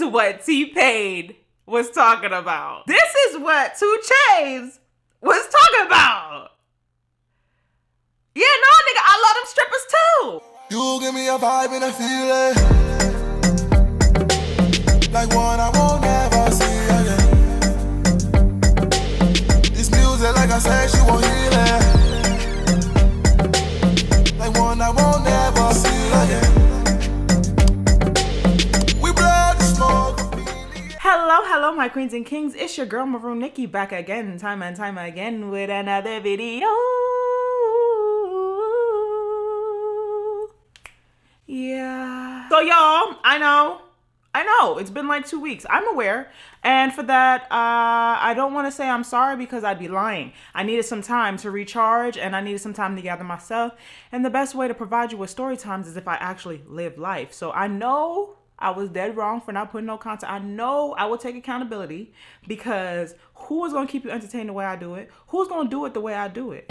what T-Pain was talking about. This is what 2 Chainz was talking about. Yeah, no, nigga, I love them strippers too. You give me a vibe and a feeling like one I won't never see again. This music, like I said, she won't heal it. Like one I won't never see again. We blow the smoke. Hello, my queens and kings. It's your girl Maroon Nickei back again, time and time again with another video. Yeah. So y'all, I know, it's been like 2 weeks. I'm aware. And for that, I don't want to say I'm sorry because I'd be lying. I needed some time to recharge and I needed some time to gather myself. And the best way to provide you with story times is if I actually live life. So I know I was dead wrong for not putting no content. I know I will take accountability because who is going to keep you entertained the way I do it? Who's going to do it the way I do it?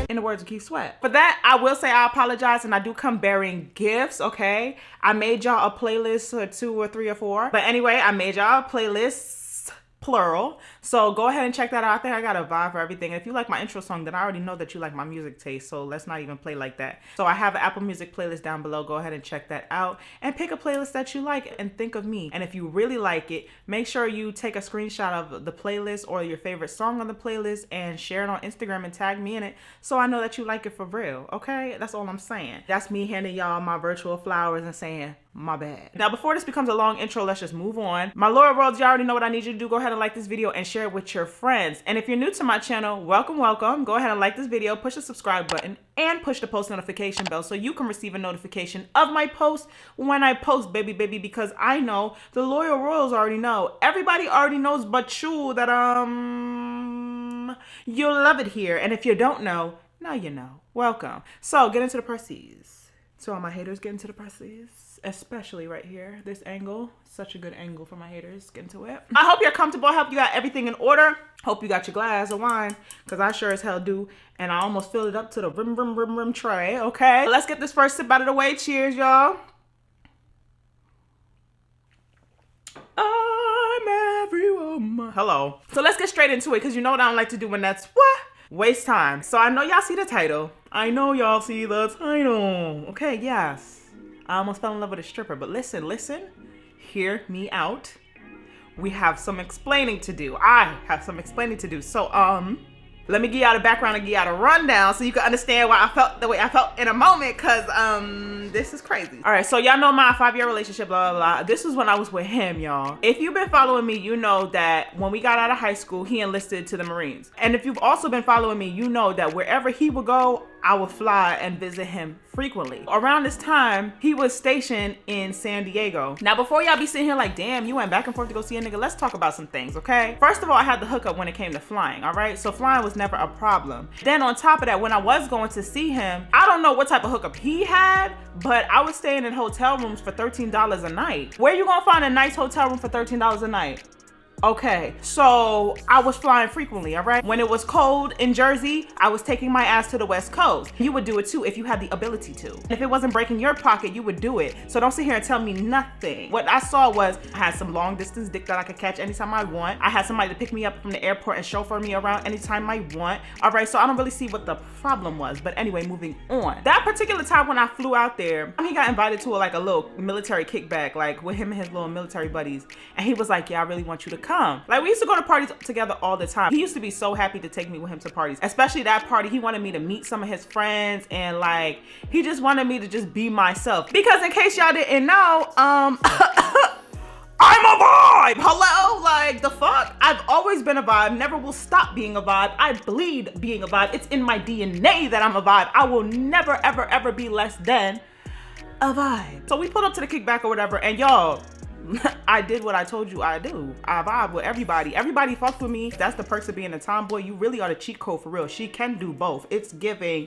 In the words of Keith Sweat. For that, I will say I apologize and I do come bearing gifts, okay? I made y'all a playlist or 2 or 3 or 4. But anyway, I made y'all a playlist, plural. So go ahead and check that out. I think I got a vibe for everything. If you like my intro song, then I already know that you like my music taste. So let's not even play like that. So I have an Apple Music playlist down below. Go ahead and check that out and pick a playlist that you like and think of me. And if you really like it, make sure you take a screenshot of the playlist or your favorite song on the playlist and share it on Instagram and tag me in it so I know that you like it for real, okay? That's all I'm saying. That's me handing y'all my virtual flowers and saying, my bad. Now, before this becomes a long intro, let's just move on. My loyal worlds, y'all already know what I need you to do. Go ahead and like this video and share it with your friends. And if you're new to my channel, welcome. Go ahead and like this video, push the subscribe button, and push the post notification bell so you can receive a notification of my post when I post, baby, because I know the loyal royals already know. Everybody already knows but you that, you'll love it here. And if you don't know, now you know. Welcome. So, get into the presses. So all my haters, get into the presses. Especially right here, this angle, such a good angle for my haters. Get into it. I hope you're comfortable. I hope you got everything in order. Hope you got your glass of wine, because I sure as hell do. And I almost filled it up to the rim tray. Okay, let's get this first sip out of the way. Cheers, y'all. I'm every woman. Hello. So let's get straight into it, because you know what I don't like to do when that's what? Waste time. So I know y'all see the title. Okay, yes. I almost fell in love with a stripper, but listen, hear me out. We have some explaining to do. I have some explaining to do. So, let me give y'all the background and give y'all the rundown so you can understand why I felt the way I felt in a moment, cause, this is crazy. All right, so y'all know my 5-year relationship, blah, blah, blah. This is when I was with him, y'all. If you've been following me, you know that when we got out of high school, he enlisted to the Marines. And if you've also been following me, you know that wherever he would go, I would fly and visit him frequently. Around this time, he was stationed in San Diego. Now, before y'all be sitting here like, damn, you went back and forth to go see a nigga, let's talk about some things, okay? First of all, I had the hookup when it came to flying, all right? So flying was never a problem. Then on top of that, when I was going to see him, I don't know what type of hookup he had, but I was staying in hotel rooms for $13 a night. Where you gonna find a nice hotel room for $13 a night? Okay, so I was flying frequently, all right? When it was cold in Jersey, I was taking my ass to the West Coast. You would do it too if you had the ability to. If it wasn't breaking your pocket, you would do it. So don't sit here and tell me nothing. What I saw was I had some long distance dick that I could catch anytime I want. I had somebody to pick me up from the airport and chauffeur me around anytime I want. All right, so I don't really see what the problem was. But anyway, moving on. That particular time when I flew out there, he got invited to a little military kickback, like with him and his little military buddies. And he was like, yeah, I really want you to come. Like, we used to go to parties together all the time. He used to be so happy to take me with him to parties, especially that party. He wanted me to meet some of his friends and like, he just wanted me to just be myself. Because in case y'all didn't know, I'm a vibe. Hello, like the fuck? I've always been a vibe, never will stop being a vibe. I bleed being a vibe. It's in my DNA that I'm a vibe. I will never, ever be less than a vibe. So we pulled up to the kickback or whatever, and y'all, I did what I told you I do. I vibe with everybody. Everybody fucks with me. That's the perks of being a tomboy. You really are the cheat code for real. She can do both. It's giving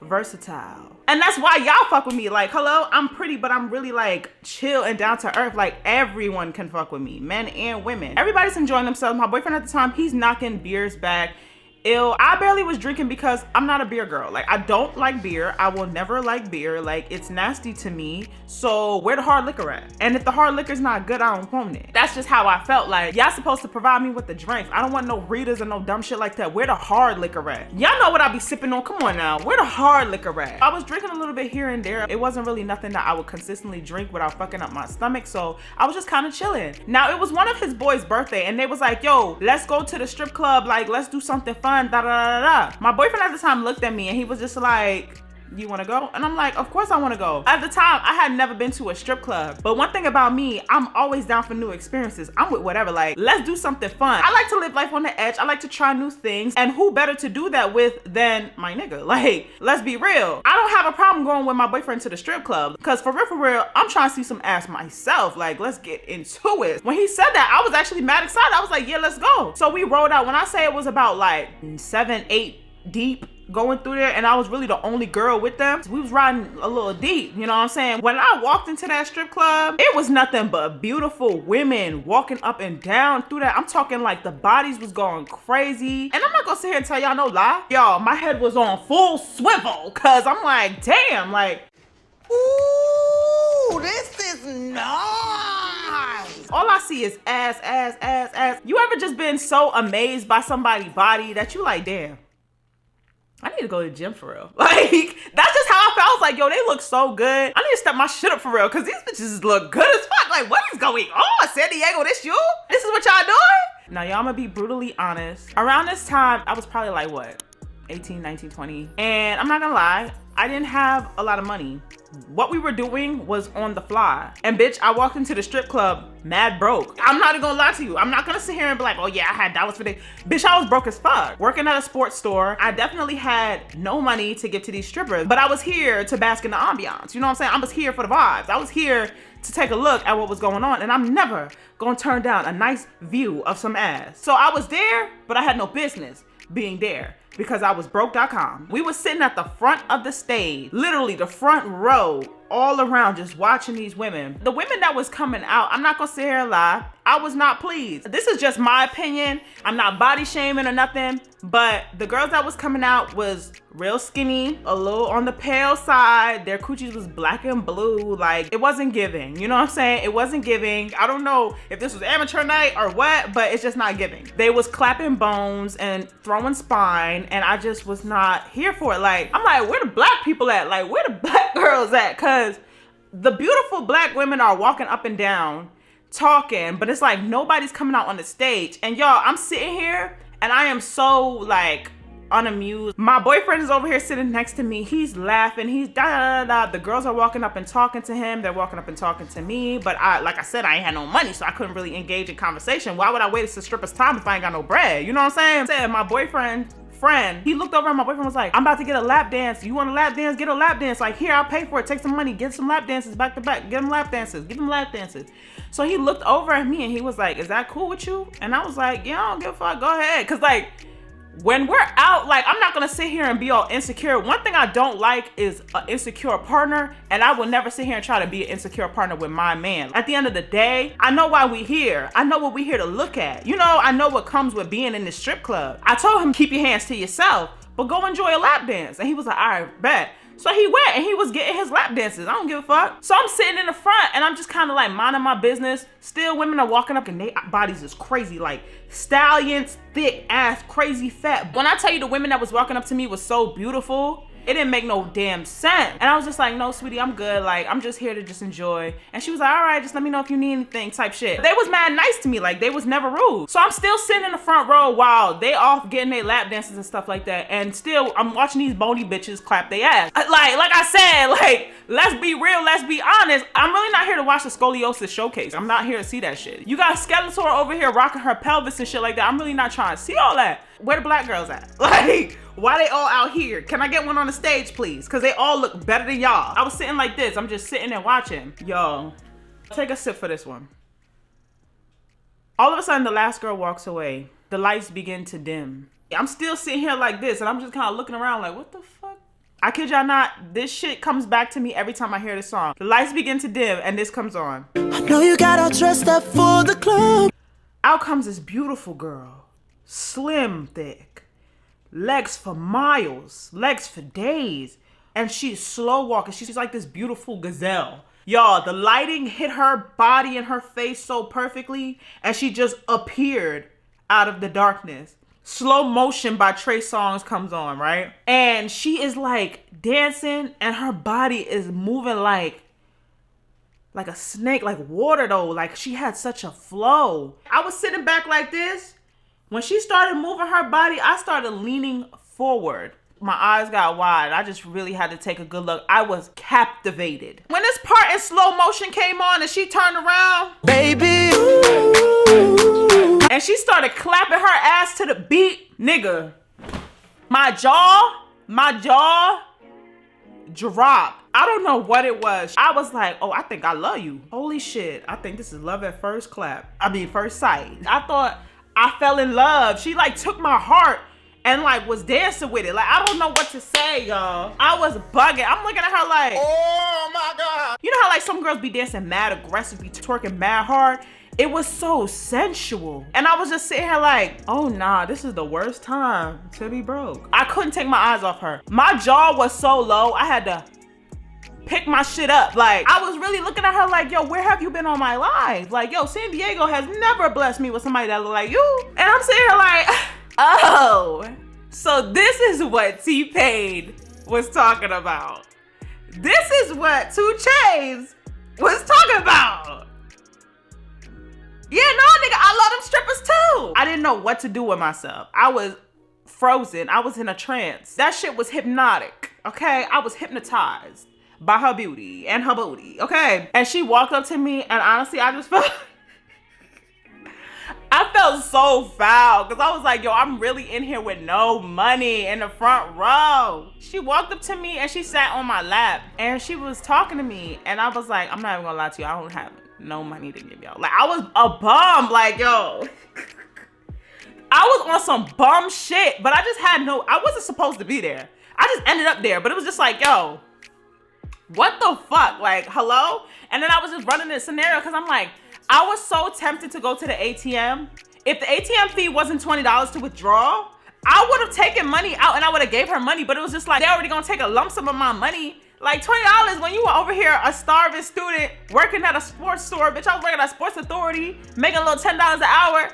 versatile. And that's why y'all fuck with me. Like, hello, I'm pretty, but I'm really like chill and down to earth. Like, everyone can fuck with me, men and women. Everybody's enjoying themselves. My boyfriend at the time, he's knocking beers back ill. I barely was drinking because I'm not a beer girl. Like, I don't like beer. I will never like beer. Like, it's nasty to me. So where the hard liquor at? And if the hard liquor's not good, I don't want it. That's just how I felt. Like, y'all supposed to provide me with the drinks. I don't want no Ritas and no dumb shit like that. Where the hard liquor at? Y'all know what I be sipping on. Come on now. Where the hard liquor at? I was drinking a little bit here and there. It wasn't really nothing that I would consistently drink without fucking up my stomach. So I was just kind of chilling. Now, it was one of his boys' birthday and they was like, yo, let's go to the strip club. Like, let's do something fun. Da da da da. My boyfriend at the time looked at me and he was just like, you want to go? And I'm like, of course I want to go. At the time, I had never been to a strip club. But one thing about me, I'm always down for new experiences. I'm with whatever. Like, let's do something fun. I like to live life on the edge. I like to try new things. And who better to do that with than my nigga? Like, let's be real. I don't have a problem going with my boyfriend to the strip club. Because for real, I'm trying to see some ass myself. Like, let's get into it. When he said that, I was actually mad excited. I was like, yeah, let's go. So we rolled out. When I say it was about like 7, 8 deep, going through there, and I was really the only girl with them. We was riding a little deep, you know what I'm saying? When I walked into that strip club, it was nothing but beautiful women walking up and down through that. I'm talking like the bodies was going crazy. And I'm not gonna sit here and tell y'all no lie. Y'all, my head was on full swivel, cause I'm like, damn, like, ooh, this is nice. all I see is ass, ass, ass, ass. You ever just been so amazed by somebody's body that you like, damn, I need to go to the gym for real. Like, that's just how I felt. I was like, yo, they look so good. I need to step my shit up for real, because these bitches look good as fuck. Like, what is going on? San Diego, this you? This is what y'all doing? Now, y'all, I'm gonna be brutally honest. Around this time, I was probably like, what? 18, 19, 20. And I'm not gonna lie, I didn't have a lot of money. What we were doing was on the fly. And bitch, I walked into the strip club mad broke. I'm not even gonna lie to you. I'm not gonna sit here and be like, oh yeah, I had dollars for this. Bitch, I was broke as fuck. Working at a sports store, I definitely had no money to give to these strippers, but I was here to bask in the ambiance. You know what I'm saying? I was here for the vibes. I was here to take a look at what was going on, and I'm never gonna turn down a nice view of some ass. So I was there, but I had no business being there, because I was broke.com. We were sitting at the front of the stage, literally the front row, all around, just watching these women. The women that was coming out, I'm not gonna sit here and lie, I was not pleased. This is just my opinion. I'm not body shaming or nothing, but the girls that was coming out was real skinny, a little on the pale side. Their coochies was black and blue. Like, it wasn't giving, you know what I'm saying? It wasn't giving. I don't know if this was amateur night or what, but it's just not giving. They was clapping bones and throwing spine, and I just was not here for it. Like, I'm like, where the black people at? Like, where the black girls at? Cause the beautiful black women are walking up and down talking, but it's like nobody's coming out on the stage. And y'all, I'm sitting here and I am so like unamused. My boyfriend is over here sitting next to me. He's laughing. He's da da da da. The girls are walking up and talking to him. They're walking up and talking to me. But like I said, I ain't had no money, so I couldn't really engage in conversation. Why would I waste a stripper's time if I ain't got no bread? You know what I'm saying? My boyfriend friend, he looked over and my boyfriend was like, I'm about to get a lap dance. You want a lap dance? Get a lap dance. Like, here, I'll pay for it. Take some money. Get some lap dances back to back. Get them lap dances. Give them lap dances. So he looked over at me and he was like, is that cool with you? And I was like, yeah, I don't give a fuck. Go ahead. Cause like, when we're out, like, I'm not gonna sit here and be all insecure. One thing I don't like is an insecure partner, and I will never sit here and try to be an insecure partner with my man. At the end of the day, I know why we here. I know what we here to look at. You know, I know what comes with being in this strip club. I told him, keep your hands to yourself, but go enjoy a lap dance. And he was like, all right, bet. So he went and he was getting his lap dances. I don't give a fuck. So I'm sitting in the front and I'm just kind of like minding my business. Still, women are walking up and their bodies is crazy. Like stallions, thick ass, crazy fat. When I tell you the women that was walking up to me was so beautiful, it didn't make no damn sense. And I was just like, no, sweetie, I'm good. Like, I'm just here to just enjoy. And she was like, all right, just let me know if you need anything type shit. They was mad nice to me. Like, they was never rude. So I'm still sitting in the front row while they off getting their lap dances and stuff like that. And still, I'm watching these bony bitches clap their ass. Like I said, like, let's be real, let's be honest. I'm really not here to watch the scoliosis showcase. I'm not here to see that shit. You got Skeletor over here rocking her pelvis and shit like that. I'm really not trying to see all that. Where the black girls at? Like, why they all out here? Can I get one on the stage, please? Because they all look better than y'all. I was sitting like this. I'm just sitting and watching. Yo, take a sip for this one. All of a sudden, the last girl walks away. The lights begin to dim. I'm still sitting here like this, and I'm just kind of looking around like, what the fuck? I kid y'all not, this shit comes back to me every time I hear this song. The lights begin to dim, and this comes on. I know you got all dressed up for the club. Out comes this beautiful girl. Slim, thick. legs for miles, legs for days. And she's slow walking. She's like this beautiful gazelle. Y'all, the lighting hit her body and her face so perfectly, and she just appeared out of the darkness. Slow Motion by Trey Songz comes on, right? And she is like dancing, and her body is moving like a snake, like water though. Like she had such a flow. I was sitting back like this. When she started moving her body, I started leaning forward. My eyes got wide. I just really had to take a good look. I was captivated. When this part in slow motion came on and she turned around, Baby, and she started clapping her ass to the beat, nigga, my jaw dropped. I don't know what it was. I was like, oh, I think I love you. Holy shit. I think this is love at first first sight. I thought I fell in love. She like took my heart and like was dancing with it. Like, I don't know what to say, y'all. I was bugging. I'm looking at her like, oh my God. You know how like some girls be dancing mad aggressive, be twerking mad hard? It was so sensual. And I was just sitting here like, oh nah, this is the worst time to be broke. I couldn't take my eyes off her. My jaw was so low, I had to pick my shit up. Like, I was really looking at her like, yo, where have you been all my life? Like, yo, San Diego has never blessed me with somebody that look like you. And I'm sitting here like, oh, so this is what T-Pain was talking about. This is what 2 Chainz was talking about. Yeah, no, nigga, I love them strippers too. I didn't know what to do with myself. I was frozen. I was in a trance. That shit was hypnotic, okay? I was hypnotized by her beauty and her booty, okay? And she walked up to me, and honestly, I just felt... I felt so foul because I was like, yo, I'm really in here with no money in the front row. She walked up to me and she sat on my lap and she was talking to me, and I was like, I'm not even gonna lie to you, I don't have no money to give y'all. Like, I was a bum, like, yo. I was on some bum shit, but I wasn't supposed to be there. I just ended up there, but it was just like, yo, what the fuck? Like, hello? And then I was just running this scenario because I'm like, I was so tempted to go to the ATM. If the ATM fee wasn't $20 to withdraw, I would have taken money out and I would have gave her money, but it was just like, they're already gonna take a lump sum of my money. Like $20 when you were over here, a starving student, working at a sports store. Bitch, I was working at Sports Authority, making a little $10 an hour.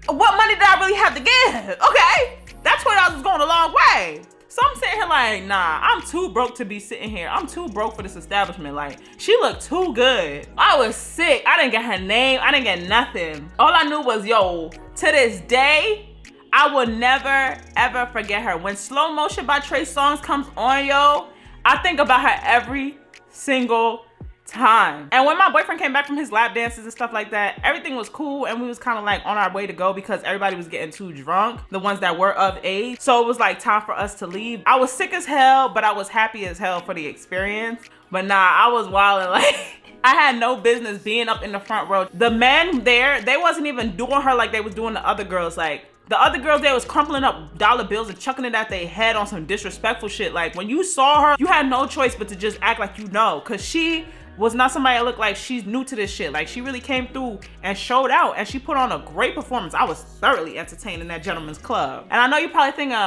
What money did I really have to give? Okay, that $20 was going a long way. So I'm sitting here like, nah, I'm too broke to be sitting here. I'm too broke for this establishment. Like, she looked too good. I was sick. I didn't get her name. I didn't get nothing. All I knew was, yo, to this day, I will never, ever forget her. When Slow Motion by Trey Songz comes on, yo, I think about her every single time. And when my boyfriend came back from his lap dances and stuff like that, everything was cool and we was kind of like on our way to go because everybody was getting too drunk, the ones that were of age. So it was like time for us to leave. I was sick as hell, but I was happy as hell for the experience. But nah, I was wilding. Like, I had no business being up in the front row. The men there, they wasn't even doing her like they was doing the other girls. Like, the other girls there was crumpling up dollar bills and chucking it at their head on some disrespectful shit. Like, when you saw her, you had no choice but to just act like you know, because she was not somebody that looked like she's new to this shit. Like, she really came through and showed out, and she put on a great performance. I was thoroughly entertained in that gentleman's club. And I know you're probably thinking,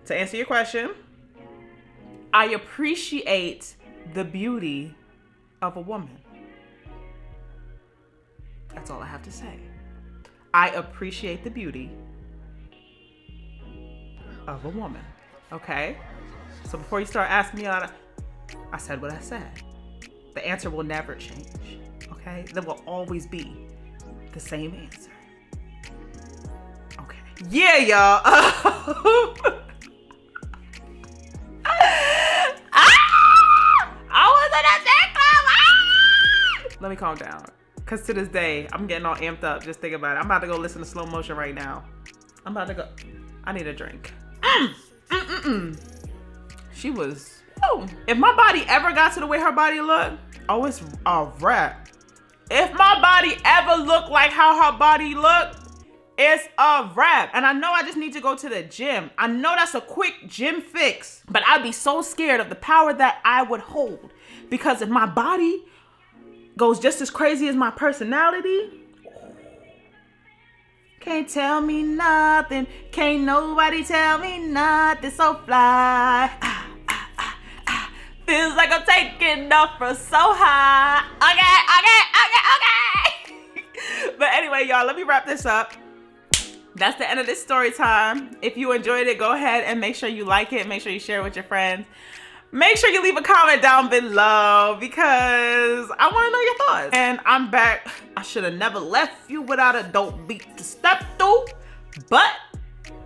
to answer your question, I appreciate the beauty of a woman. That's all I have to say. I appreciate the beauty of a woman, okay? So before you start asking me out, I said what I said. The answer will never change, okay? There will always be the same answer. Okay. Yeah, y'all. I was in a sex club. Let me calm down. Because to this day, I'm getting all amped up just thinking about it. I'm about to go listen to Slow Motion right now. I'm about to go. I need a drink. She was... Oh, if my body ever got to the way her body looked, oh, it's a wrap. If my body ever looked like how her body looked, it's a wrap. And I know I just need to go to the gym. I know that's a quick gym fix, but I'd be so scared of the power that I would hold. Because if my body goes just as crazy as my personality, Can't tell me nothing. Can't nobody tell me nothing. So fly. Feels like I'm taking off from so high. Okay. But anyway, y'all, let me wrap this up. That's the end of this story time. If you enjoyed it, go ahead and make sure you like it. Make sure you share it with your friends. Make sure you leave a comment down below because I want to know your thoughts. And I'm back. I should have never left you without a dope beat to step through, but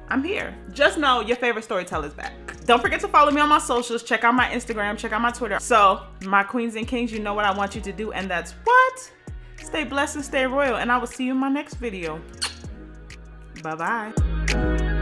I'm here. Just know your favorite storyteller is back. Don't forget to follow me on my socials. Check out my Instagram. Check out my Twitter. So, my queens and kings, you know what I want you to do, and that's what? Stay blessed and stay royal, and I will see you in my next video. Bye-bye.